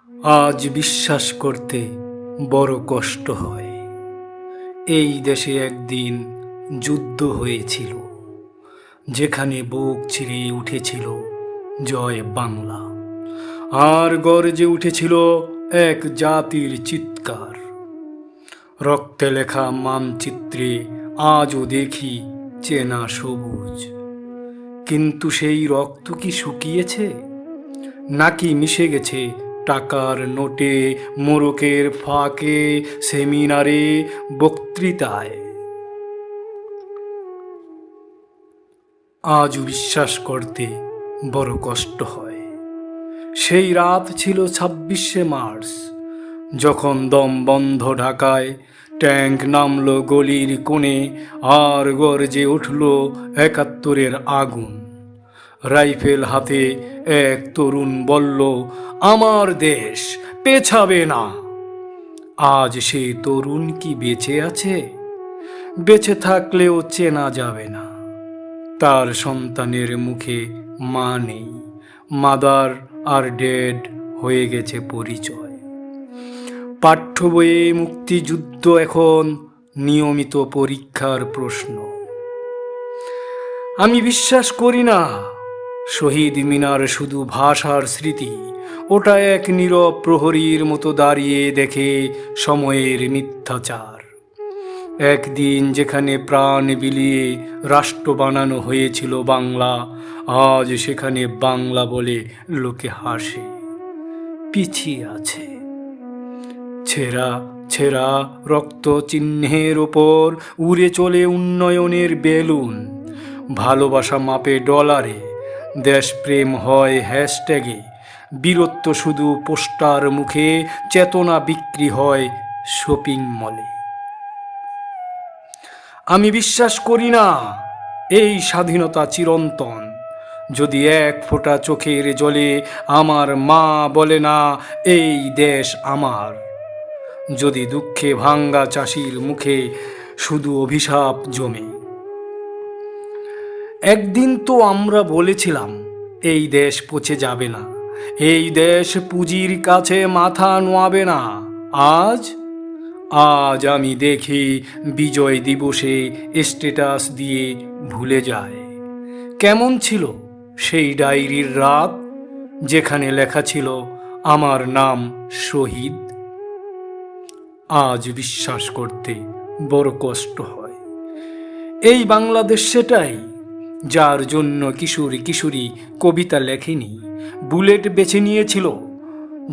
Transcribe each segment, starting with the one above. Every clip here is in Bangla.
আজ বিশ্বাস করতে বড় কষ্ট হয়, এই দেশে একদিন যুদ্ধ হয়েছিল, যেখানে বুক ছিঁড়ে উঠেছিল জয় বাংলা, আর গর্জে উঠেছিল এক জাতির চিৎকার। রক্তে লেখা মানচিত্রে আজও দেখি চেনা সবুজ, কিন্তু সেই রক্ত কি শুকিয়েছে, নাকি মিশে গেছে টাকার নোটে, মোড়কের ফাঁকে, সেমিনারে, বক্তৃতায়? আজও বিশ্বাস করতে বড় কষ্ট হয়। সেই রাত ছিল ২৬শে মার্চ, যখন দম বন্ধ ঢাকায় ট্যাঙ্ক নামলো গলির কোণে, আর গর্জে উঠল ৭১-এর আগুন। রাইফেল হাতে এক তরুণ বলল, আমার দেশ পেছাবে না। আজ সেই তরুণ কি বেঁচে আছে? বেঁচে থাকলেও চেনা যাবে না। তার সন্তানের মুখে মা নেই, মাদার আর ড্যাড হয়ে গেছে পরিচয়। পাঠ্য বইয়ে মুক্তিযুদ্ধ এখন নিয়মিত পরীক্ষার প্রশ্ন। আমি বিশ্বাস করি না শহীদ মিনার শুধু ভাষার স্মৃতি, ওটা এক নীরব প্রহরীর মতো দাঁড়িয়ে দেখে সময়ের মিথ্যাচার। একদিন যেখানে প্রাণ বিলিয়ে রাষ্ট্র বানানো হয়েছিল বাংলা, আজ সেখানে বাংলা বলে লোকে হাসে, পিছিয়ে আছে। ছেঁড়া ছেঁড়া রক্ত চিহ্নের ওপর উড়ে চলে উন্নয়নের বেলুন। ভালোবাসা মাপে ডলারে, দেশপ্রেম হয় হ্যাশট্যাগে, বীরত্ব শুধু পোস্টার মুখে, চেতনা বিক্রি হয় শপিং মলে। আমি বিশ্বাস করি না এই স্বাধীনতা চিরন্তন, যদি এক ফোঁটা চোখের জলে আমার মা বলে না এই দেশ আমার, যদি দুঃখে ভাঙ্গা চাষির মুখে শুধু অভিশাপ জমে। একদিন তো আমরা বলেছিলাম এই দেশ পচে যাবে না, এই দেশ পুঁজির কাছে মাথা নোয়াবে না। আজ আজ আমি দেখি বিজয় দিবসে স্ট্যাটাস দিয়ে ভুলে যায় কেমন ছিল সেই ডায়েরির রাত, যেখানে লেখা ছিল আমার নাম শহীদ। আজ বিশ্বাস করতে বড় কষ্ট হয়, এই বাংলাদেশ সেটাই যার জন্য কিশোরী কিশোরী কবিতা লেখেনি, বুলেট বেছে নিয়েছিল,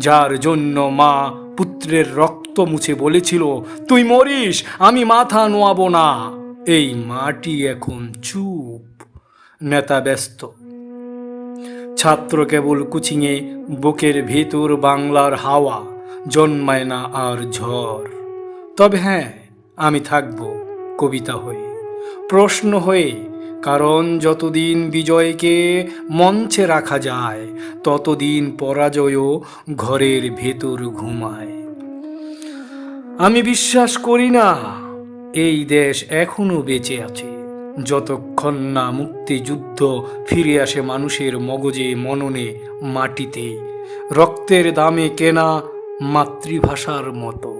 যার জন্য মা পুত্রের রক্ত মুছে বলেছিল, তুই মরিস আমি মাথা নোয়াবো না। এই মাটি এখন চুপ, নেতা ব্যস্ত, ছাত্র কেবল কোচিংয়ে, বুকের ভেতর বাংলার হাওয়া, জন্মায় না আর ঝড়। তবে হ্যাঁ, আমি থাকবো কবিতা হয়ে, প্রশ্ন হয়ে, কারণ যতদিন বিজয়কে মঞ্চে রাখা যায়, ততদিন পরাজয়ও ঘরের ভেতর ঘুমায়। আমি বিশ্বাস করি না এই দেশ এখনো বেঁচে আছে, যতক্ষণ না মুক্তিযুদ্ধ ফিরে আসে মানুষের মগজে, মননে, মাটিতে, রক্তের দামে কেনা মাতৃভাষার মতো।